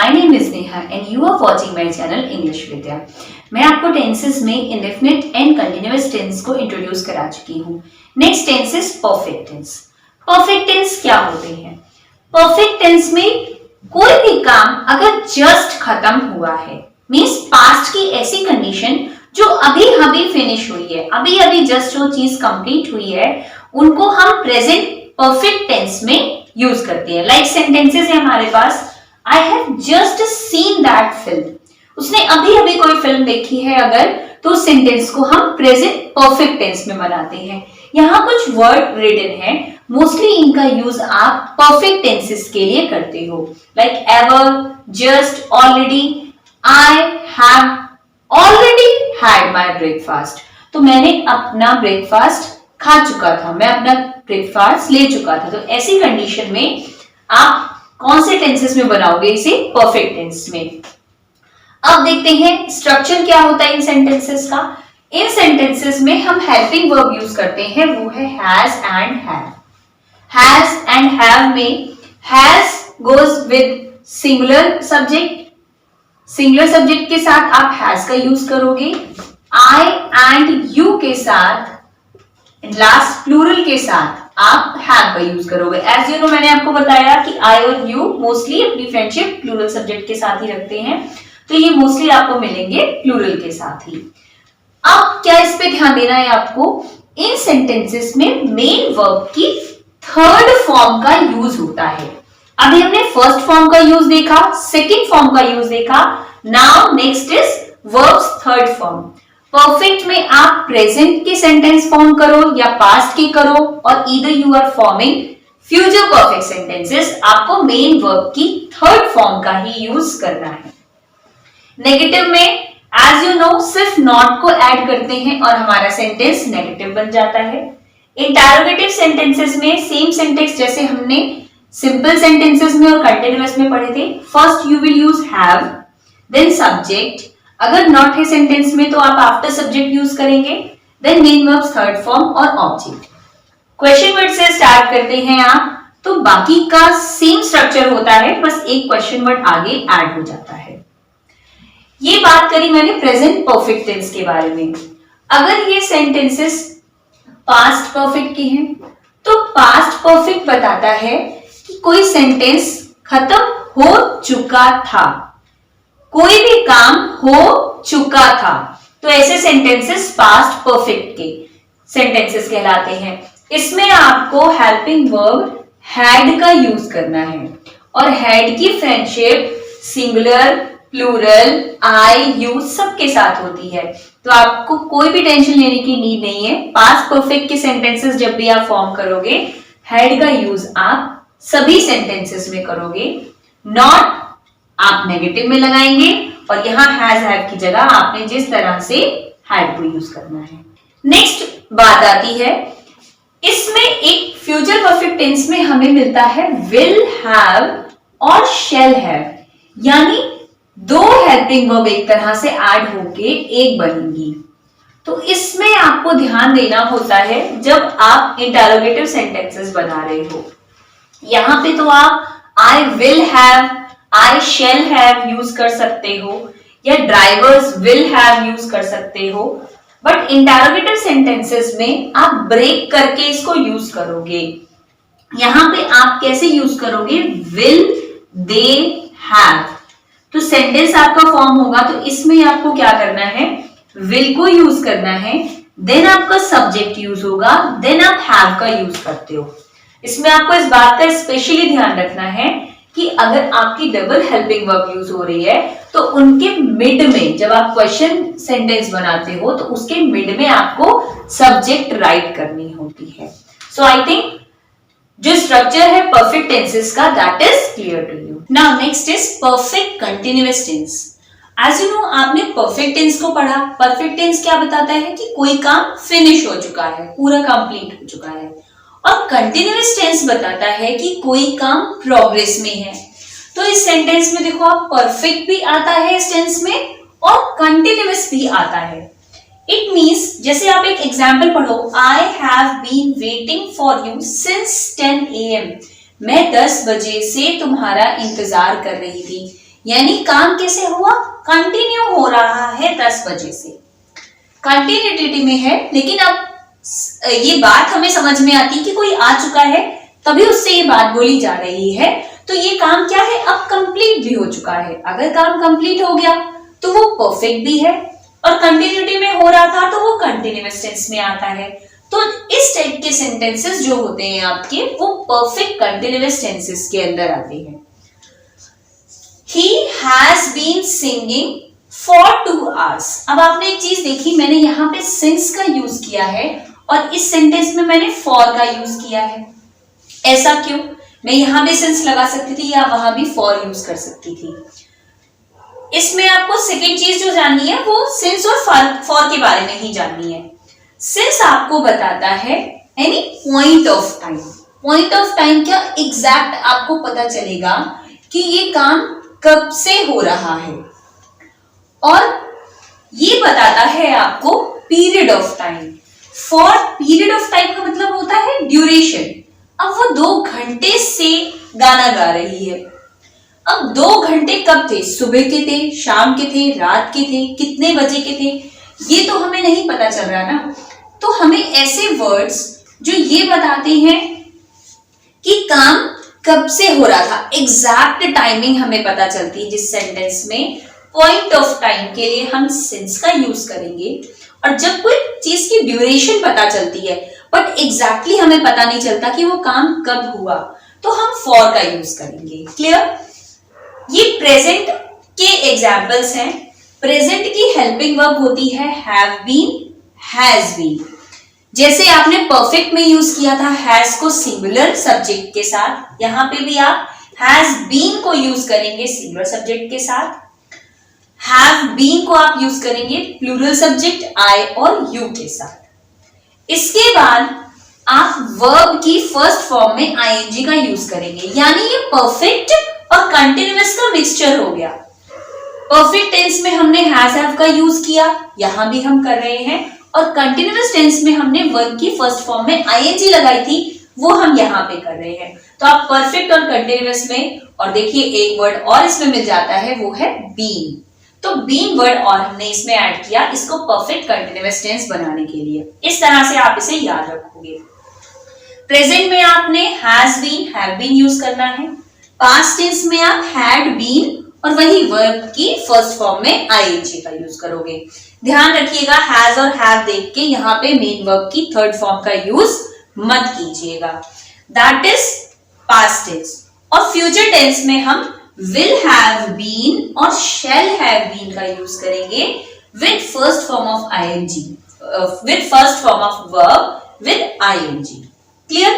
My name is Neha and you are watching my channel English Vidya. मैं आपको tenses में indefinite and continuous tense को introduce करा चुकी हूँ। Next tense is perfect tense. Perfect tense क्या होते हैं? परफेक्ट टेंस में कोई भी काम अगर जस्ट खत्म हुआ है, मीन्स पास्ट की ऐसी कंडीशन जो अभी अभी फिनिश हुई है, अभी अभी जस्ट जो चीज कंप्लीट हुई है, उनको हम प्रेजेंट परफेक्ट टेंस में यूज करते हैं। लाइक सेंटेंसेस है हमारे पास, I have just seen that film. उसने अभी अभी कोई फिल्म देखी है अगर, तो उस सेंटेंस को हम प्रेजेंट परफेक्ट टेंस में बनाते हैं। यहाँ कुछ वर्ड रिटन है, मोस्टली इनका यूज आप परफेक्ट टेंसेस के लिए करते हो। Like ever, just, already, I have already had my breakfast. तो मैंने अपना ब्रेकफास्ट खा चुका था, मैं अपना ब्रेकफास्ट ले चुका था। तो ऐसी कंडीशन में आप कौन से टेंसेस में बनाओगे इसे? परफेक्ट टेंस में। अब देखते हैं स्ट्रक्चर क्या होता है इन सेंटेंसेस का। इन सेंटेंसेस में हम हेल्पिंग वर्ब यूज करते हैं, वो है has and have. Has and have में has goes with singular subject, singular subject के साथ आप हैज का यूज करोगे। आई एंड यू के साथ, लास्ट प्लूरल के साथ आप हैव का यूज करोगे। एज यू नो, मैंने आपको बताया कि आई और यू मोस्टली अपनी फ्रेंडशिप प्लूरल सब्जेक्ट के साथ ही रखते हैं, तो ये मोस्टली आपको मिलेंगे प्लूरल के साथ ही। अब क्या इस पे ध्यान देना है आपको, इन सेंटेंसेस में मेन वर्ब की थर्ड फॉर्म का यूज होता है। अभी हमने फर्स्ट फॉर्म का यूज देखा, सेकेंड फॉर्म का यूज देखा, now next is verbs third form. Perfect में आप प्रेजेंट के सेंटेंस फॉर्म करो या पास्ट के करो, और either you are forming future perfect sentences, आपको मेन वर्ब की थर्ड फॉर्म का ही यूज करना है। नेगेटिव में एज यू नो सिर्फ नॉट को ऐड करते हैं और हमारा सेंटेंस नेगेटिव बन जाता है। इंटरोगेटिव सेंटेंसेस में सेम सेंटेंस जैसे हमने सिंपल सेंटेंसेस में और कंटिन्यूअस में पढ़े थे। First you will use have, then subject, अगर नॉट है सेंटेंस में तो आप आफ्टर सब्जेक्ट यूज करेंगे, then main verb third form और ऑब्जेक्ट। क्वेश्चन वर्ड से स्टार्ट करते हैं आप, तो बाकी का सेम स्ट्रक्चर होता है, बस एक क्वेश्चन वर्ड आगे ऐड हो जाता है। ये बात करी मैंने प्रेजेंट परफेक्ट टेंस के बारे में। अगर ये सेंटेंसेस पास्ट परफेक्ट की हैं, तो पास्ट परफेक्ट बताता है कि कोई सेंटेंस खत्म हो चुका था, कोई भी काम हो चुका था, तो ऐसे सेंटेंसेस पास्ट परफेक्ट के सेंटेंसेस कहलाते हैं। इसमें आपको हेल्पिंग वर्ब हैड का यूज करना है, और हैड की friendship singular, plural, I, you सबके साथ होती है, तो आपको कोई भी टेंशन लेने की नीड नहीं है। पास्ट परफेक्ट के सेंटेंसेस जब भी आप फॉर्म करोगे, हैड का यूज आप सभी सेंटेंसेस में करोगे। नॉट आप नेगेटिव में लगाएंगे, और यहां हैज हैव की जगह आपने जिस तरह से हैड को यूज करना है। नेक्स्ट बात आती है, इसमें एक फ्यूचर परफेक्ट टेंस में हमें मिलता है विल हैव और शैल हैव, यानी दो हेल्पिंग वर्ब एक तरह से ऐड होके एक बनेंगी। तो इसमें आपको ध्यान देना होता है जब आप इंटरोगेटिव सेंटेंसेस बना रहे हो। यहां पे तो आप I will have, I shall have use कर सकते हो, या ड्राइवर्स विल हैव यूज कर सकते हो, बट इंटरोगेटिव सेंटेंसेस में आप ब्रेक करके इसको यूज करोगे। यहां पे आप कैसे यूज करोगे? विल दे हैव, तो सेंटेंस आपका फॉर्म होगा, तो इसमें आपको क्या करना है? विल को यूज करना है, देन आपका सब्जेक्ट यूज होगा, देन आप हैव का यूज करते हो। इसमें आपको इस बात का स्पेशली ध्यान रखना है कि अगर आपकी डबल हेल्पिंग वर्ब यूज हो रही है, तो उनके मिड में जब आप क्वेश्चन सेंटेंस बनाते हो, तो उसके मिड में आपको सब्जेक्ट राइट करनी होती है। सो आई थिंक जो स्ट्रक्चर है परफेक्ट टेंसेस का, that is clear to you. Now next is perfect continuous tense. As you know, आपने परफेक्ट टेंस को पढ़ा। परफेक्ट टेंस क्या बताता है कि कोई काम फिनिश हो चुका है, पूरा कंप्लीट हो चुका है, और कंटिन्यूअस टेंस बताता है कि कोई काम प्रोग्रेस में है। तो इस सेंटेंस में देखो, आप परफेक्ट भी आता है इस टेंस में, और कंटिन्यूअस भी आता है। इट मीन्स, जैसे आप एक एग्जाम्पल पढ़ो, I have been waiting for you since 10 AM। मैं 10 बजे से तुम्हारा इंतजार कर रही थी। यानी काम कैसे हुआ, कंटिन्यू हो रहा है 10 बजे से, कंटिन्यूटी में है। लेकिन अब ये बात हमें समझ में आती है कि कोई आ चुका है तभी उससे ये बात बोली जा रही है, तो ये काम क्या है, अब कंप्लीट भी हो चुका है। अगर काम कंप्लीट हो गया तो वो परफेक्ट भी है, और कंटिन्यूटी में हो रहा था तो वो कंटिन्यूअस टेंस में आता है। तो इस टाइप के सेंटेंसेस जो होते हैं आपके, वो परफेक्ट कंटिन्यूअस टेंसेस के अंदर आते हैं। He has been singing for 2 hours। अब आपने एक चीज देखी, मैंने यहाँ पे since का यूज किया है और इस सेंटेंस में मैंने for का यूज किया है। ऐसा क्यों? मैं यहाँ भी since लगा सकती थी या वहां भी for यूज कर सकती थी। इसमें आपको सेकेंड चीज जो जाननी है वो since और for के बारे में ही जाननी है। since आपको बताता है यानी point of time. Point of time क्या, एग्जैक्ट आपको पता चलेगा कि ये काम कब से हो रहा है, और ये बताता है आपको period of time. For period of time का मतलब होता है ड्यूरेशन। अब वो 2 घंटे से गाना गा रही है। अब 2 घंटे कब थे, सुबह के थे, शाम के थे, रात के थे, कितने बजे के थे, ये तो हमें नहीं पता चल रहा ना। तो हमें ऐसे वर्ड्स जो ये बताते हैं कि काम कब से हो रहा था, एग्जैक्ट टाइमिंग हमें पता चलती है। जिस सेंटेंस में पॉइंट ऑफ टाइम के लिए हम सिंस का यूज करेंगे, और जब कोई चीज की ड्यूरेशन पता चलती है बट एग्जैक्टली हमें पता नहीं चलता कि वो काम कब हुआ, तो हम फॉर का यूज करेंगे। क्लियर? ये प्रेजेंट के एग्जाम्पल्स हैं। प्रेजेंट की हेल्पिंग वर्ब होती है हैव बीन, हैज बीन। जैसे आपने परफेक्ट में यूज किया था हैज को सिंगुलर सब्जेक्ट के साथ, यहां पे भी आप हैज बीन को यूज करेंगे सिंगुलर सब्जेक्ट के साथ। हैव बीन को आप यूज करेंगे प्लूरल सब्जेक्ट आई और यू के साथ। इसके बाद आप वर्ब की फर्स्ट फॉर्म में आईएनजी का यूज करेंगे, यानी ये परफेक्ट और कंटिन्यूअस का मिक्सचर हो गया। परफेक्ट टेंस में हमने हैज हैव का यूज किया, यहां भी हम कर रहे हैं, और कंटिन्यूअस टेंस में हमने वर्ब की फर्स्ट फॉर्म में आईएनजी लगाई थी, वो हम यहां पे कर रहे हैं। तो आप परफेक्ट और कंटिन्यूअस में, और देखिए एक वर्ड और इसमें मिल जाता है, वो है बीन। तो बीन वर्ड और हमने इसमें ऐड किया इसको परफेक्ट कंटिन्यूअस टेंस बनाने के लिए। इस तरह से आप इसे याद रखोगे। प्रेजेंट में आपने has been, have been use करना है। पास्ट टेंस में आप हैड बीन और वही वर्ब की फर्स्ट फॉर्म में आईएनजी का यूज करोगे। ध्यान रखिएगा हैज और हैव देख के यहाँ पे मेन वर्ब की थर्ड फॉर्म का यूज मत कीजिएगा। That is past tense. और फ्यूचर टेंस में हम will have been और shall have been का यूज करेंगे with first form of ing, with first form of verb with ing. Clear?